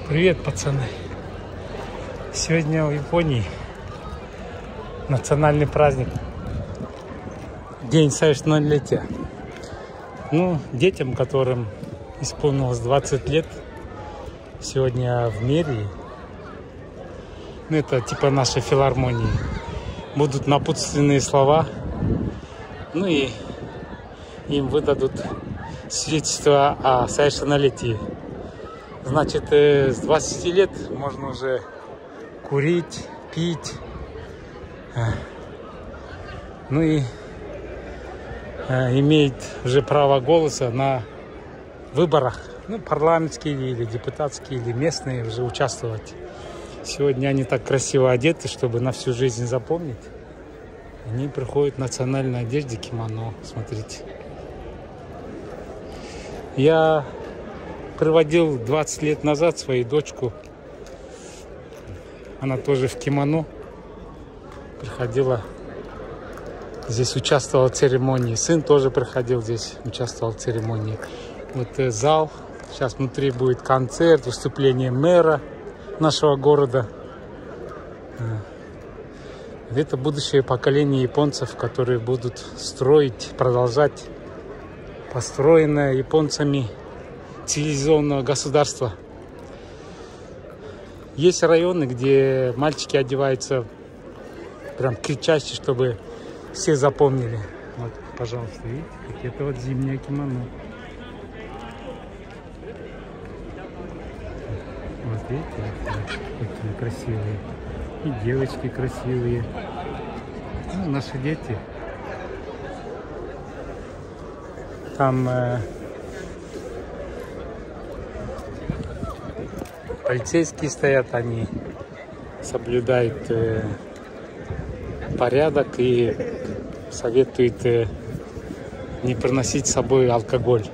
Привет, пацаны! Сегодня в Японии национальный праздник, День совершеннолетия. Детям, которым исполнилось 20 лет, сегодня в мэрии, это типа нашей филармонии, будут напутственные слова, и им выдадут свидетельство о совершеннолетии. Значит, с 20 лет можно уже курить, пить, имеет уже право голоса на выборах, парламентские или депутатские, или местные, уже участвовать. Сегодня они так красиво одеты, чтобы на всю жизнь запомнить. Они приходят в национальной одежде, кимоно, смотрите. Я приводил 20 лет назад свою дочку. Она тоже в кимоно приходила. Здесь участвовал в церемонии. Сын тоже приходил здесь, участвовал в церемонии. Зал. Сейчас внутри будет концерт, выступление мэра нашего города. Это будущее поколение японцев, которые будут строить, продолжать построенное японцами цивилизованного государства. Есть районы, где мальчики одеваются прям кричаще, чтобы все запомнили. Пожалуйста, видите, это зимнее кимоно. Видите, какие красивые. И девочки красивые. Наши дети. Там полицейские стоят, они соблюдают порядок и советуют не приносить с собой алкоголь.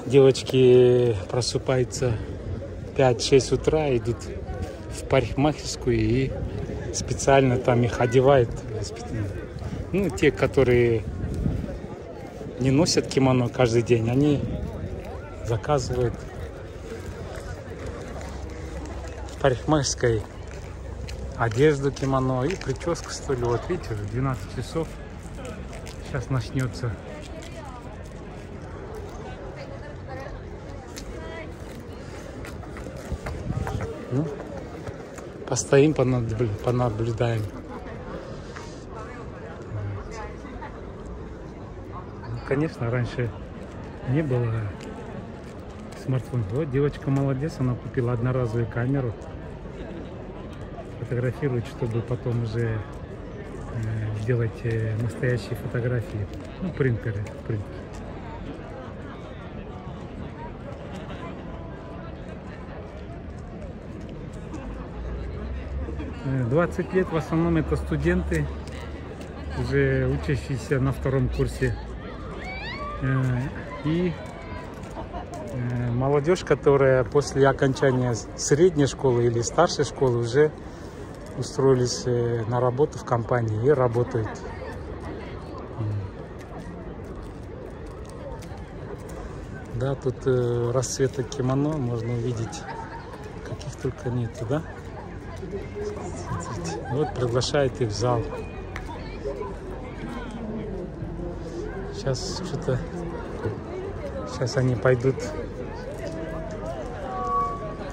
Девочки просыпаются в 5-6 утра, идут в парикмахерскую и специально там их одевают. Те, которые не носят кимоно каждый день, они заказывают в парикмахерской одежду кимоно и прическу, что ли. Видите, уже 12 часов. Сейчас начнется. Постоим, понаблюдаем. Конечно, раньше не было смартфонов. Девочка молодец, она купила одноразовую камеру. Фотографирует, чтобы потом уже делать настоящие фотографии. Принтеры. 20 лет в основном это студенты, уже учащиеся на 2-м курсе. И молодежь, которая после окончания средней школы или старшей школы уже устроились на работу в компании и работают. Да, тут расцветок кимоно можно увидеть, каких только нету, да? Смотрите. Приглашает их в зал. Сейчас они пойдут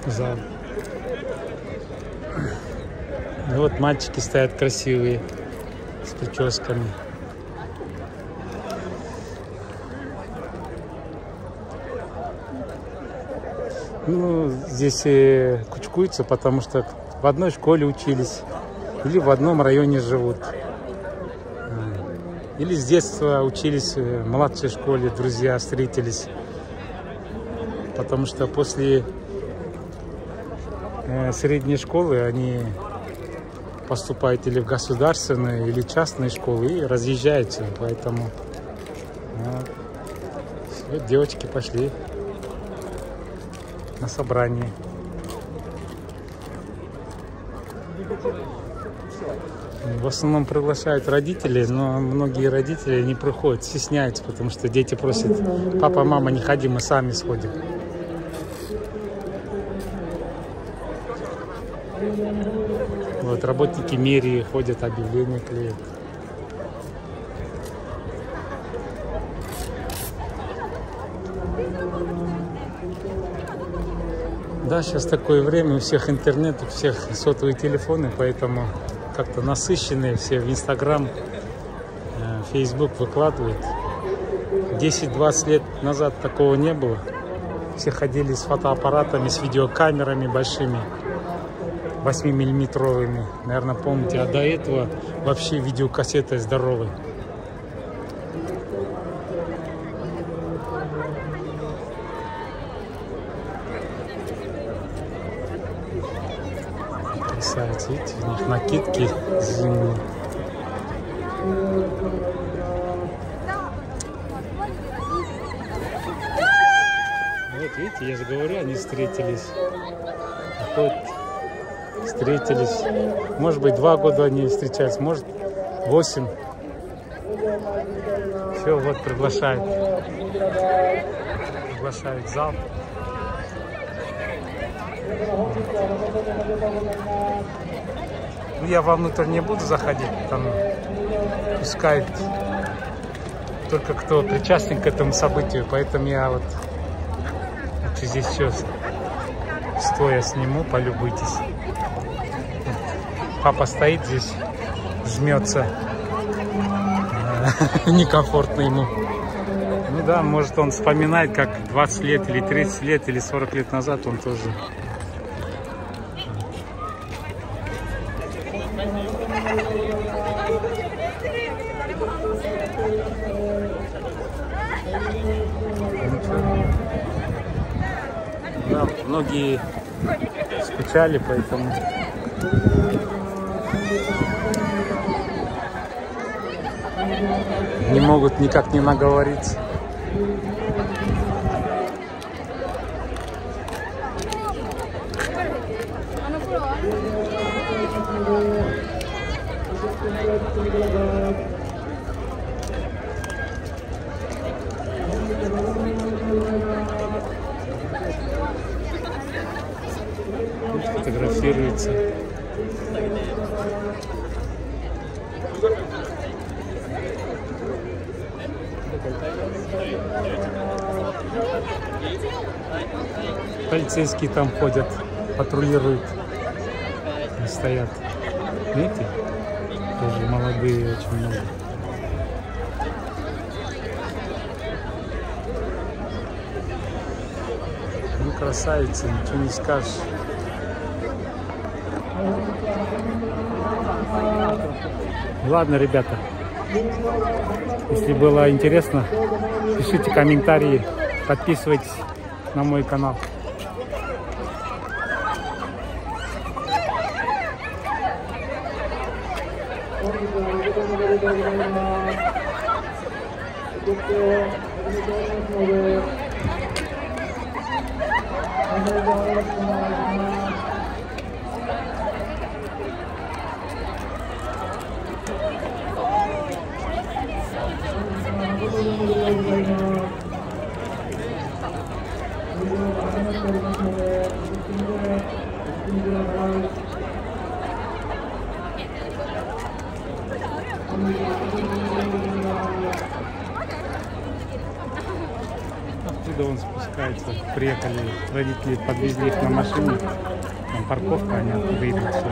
в зал. И мальчики стоят красивые, с прическами. Здесь кучкуются, потому что в одной школе учились или в одном районе живут. Или с детства учились в младшей школе, друзья встретились. Потому что после средней школы они поступают или в государственные, или частные школы и разъезжаются. Поэтому девочки пошли на собрание. В основном приглашают родителей, но многие родители не приходят, стесняются, потому что дети просят: папа, мама, не ходи, мы сами сходим. Вот работники мэрии ходят, объявления клеят. Да, сейчас такое время, у всех интернет, у всех сотовые телефоны, поэтому как-то насыщенные все в Инстаграм, Фейсбук выкладывают. 10-20 лет назад такого не было. Все ходили с фотоаппаратами, с видеокамерами большими, 8-миллиметровыми. Наверное, помните, а до этого вообще видеокассеты здоровые. Красавицы, видите, у них накидки зимние. Вот видите, я же говорю, они встретились. Вот, встретились. Может быть, 2 года они встречались, может 8. Все, вот приглашают. Приглашают в зал. Ну, я вовнутрь не буду заходить, там пускай только кто причастен к этому событию, поэтому я вот здесь все стоя сниму, полюбуйтесь. Папа стоит здесь, жмется, некомфортно ему. Ну да, может он вспоминает, как 20 лет или 30 лет или 40 лет назад он тоже. Да, многие скучали, поэтому не могут никак не наговориться. Фотографируется. Полицейские там ходят, патрулируют, стоят. Видите? Тоже молодые очень много. Ну, красавицы, ничего не скажешь. Ладно, ребята, если было интересно, пишите комментарии, подписывайтесь на мой канал. Оттуда он спускается. Приехали, родители подвезли их на машине. Там парковка, они оттуда идут. Все.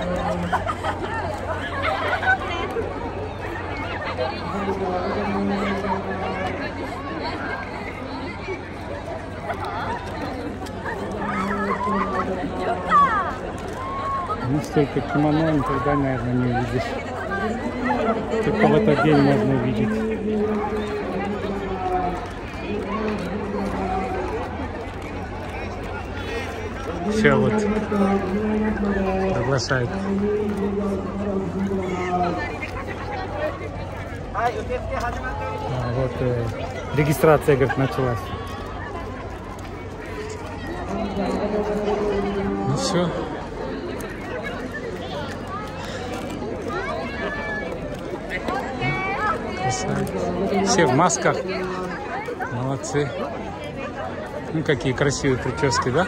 Ну, столько кимоно никогда, наверное, не увидишь. Только в этот день можно увидеть. Все, вот, приглашают. Вот регистрация, говорит, началась. Ну все. Все в масках. Молодцы. Ну, какие красивые прически, да?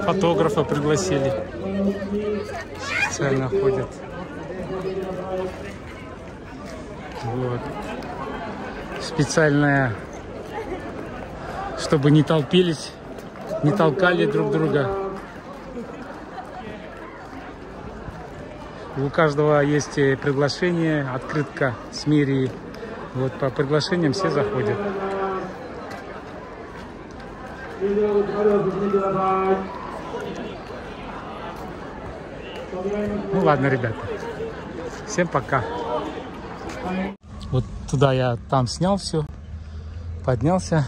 Фотографа пригласили. Специально ходят. Вот. Специальная, чтобы не толпились, не толкали друг друга. У каждого есть приглашение, открытка с мэрии. Вот по приглашениям все заходят. Ну ладно, ребята. Всем пока. Вот туда я там снял все, поднялся.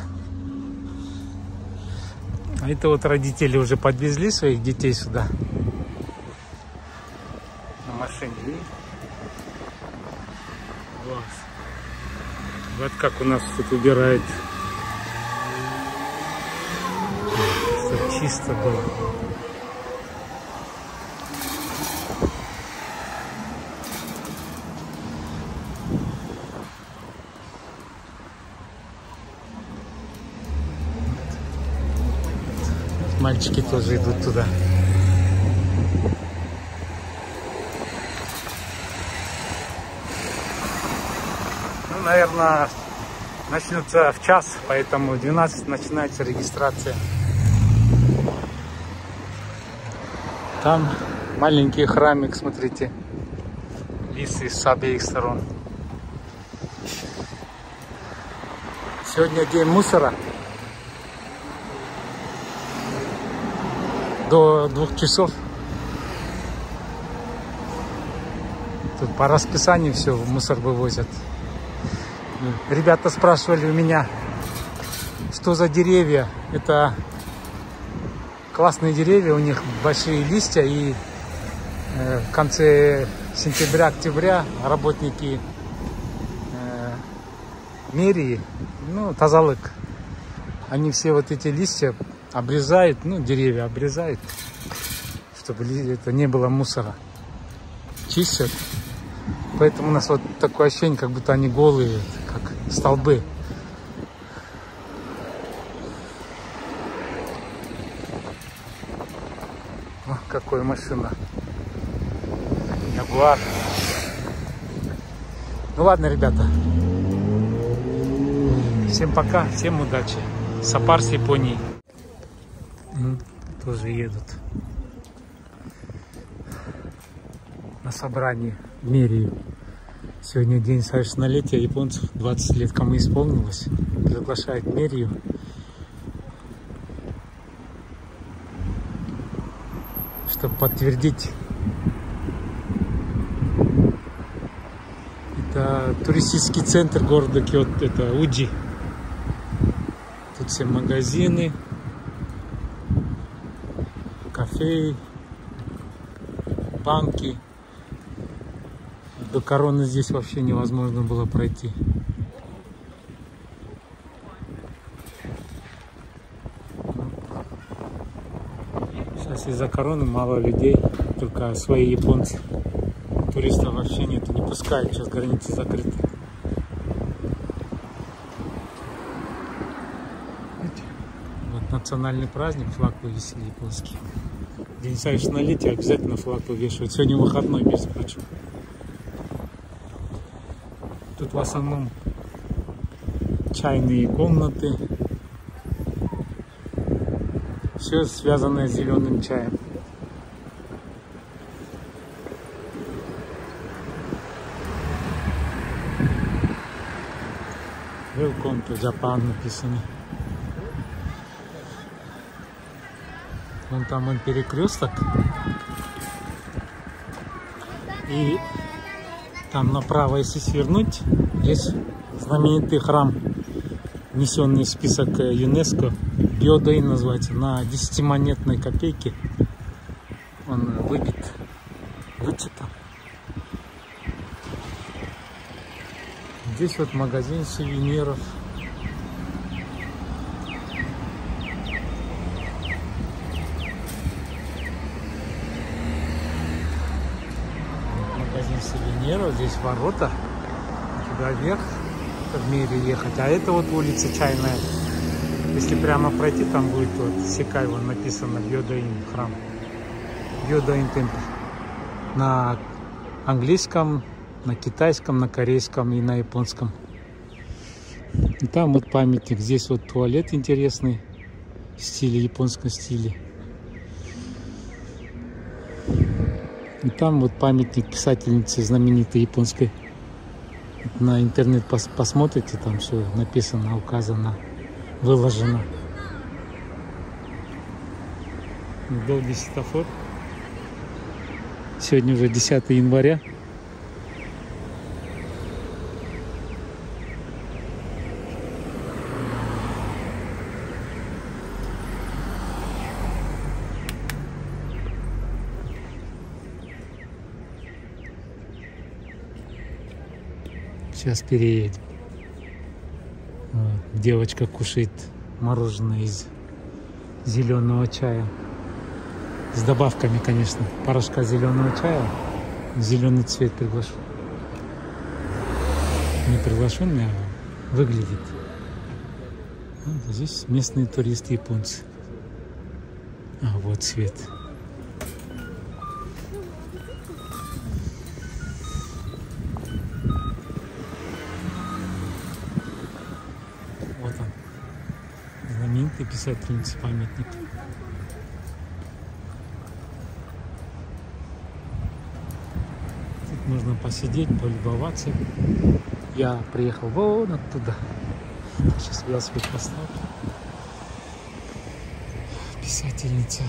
А это вот родители уже подвезли своих детей сюда. На машине. Класс. Вот как у нас тут убирают. Чтобы чисто было. Мальчики тоже идут туда. Ну, наверное, начнется в час, поэтому в 12 начинается регистрация. Там маленький храмик, смотрите. Лисы с обеих сторон. Сегодня день мусора. До 2 часов. Тут по расписанию все в мусор вывозят. Ребята спрашивали у меня, что за деревья. Это классные деревья, у них большие листья. И в конце сентября-октября работники мэрии, ну, тазалык, они все вот эти листья обрезают, ну, деревья обрезают, чтобы это не было мусора. Чистят. Поэтому у нас вот такое ощущение, как будто они голые, как столбы. О, какая машина. Ягуар. Ну ладно, ребята. Всем пока, всем удачи. Сапар с Японии. Тоже едут на собрание в мэрию. Сегодня день совершеннолетия японцев, 20 лет кому исполнилось. Приглашают в мэрию. Чтобы подтвердить. Это туристический центр города Киото, это Уджи. Тут все магазины, кафе, банки. До короны здесь вообще невозможно было пройти. Сейчас из-за короны мало людей, только свои японцы. Туристов вообще нет, не пускают, сейчас границы закрыты. Вот национальный праздник, флаг повесили японский. День совершеннолетия обязательно флаг повешивают. Сегодня выходной, между прочим. Тут в основном чайные комнаты. Все связанное с зеленым чаем. Welcome to Japan написано. Вон там он перекресток. И там направо, если свернуть, есть знаменитый храм, внесенный в список ЮНЕСКО. Гёдоин называется, на 10-монетной копейке. Он выбит, вычитан. Здесь вот магазин сувениров. Магазин сувениров. Здесь ворота. Туда вверх в мире ехать. А это вот улица Чайная. Если прямо пройти, там будет вот Секай, вон написано Гёдоин храм. Гёдоин темпль. На английском, на китайском, на корейском и на японском. И там вот памятник. Здесь вот туалет интересный в стиле, японском стиле. И там вот памятник писательницы знаменитой японской. На интернет посмотрите, там все написано, указано, выложено. Долгий светофор. Сегодня уже 10 января. Сейчас переедем. Вот. Девочка кушает мороженое из зеленого чая. С добавками, конечно, порошка зеленого чая. Зеленый цвет приглашен. Не приглашенный, а выглядит. Вот здесь местные туристы японцы. А вот цвет. Вот он. Знаменитый писательница памятник. Тут можно посидеть, полюбоваться. Я приехал вон оттуда. Сейчас велосипед поставлю. Писательница.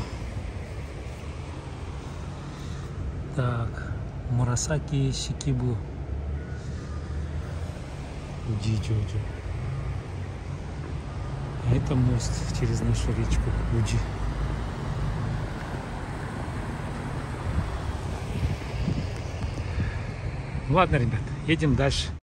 Так, Мурасаки Сикибу. Уди-джоджо. А это мост через нашу речку Уди. Ладно, ребят, едем дальше.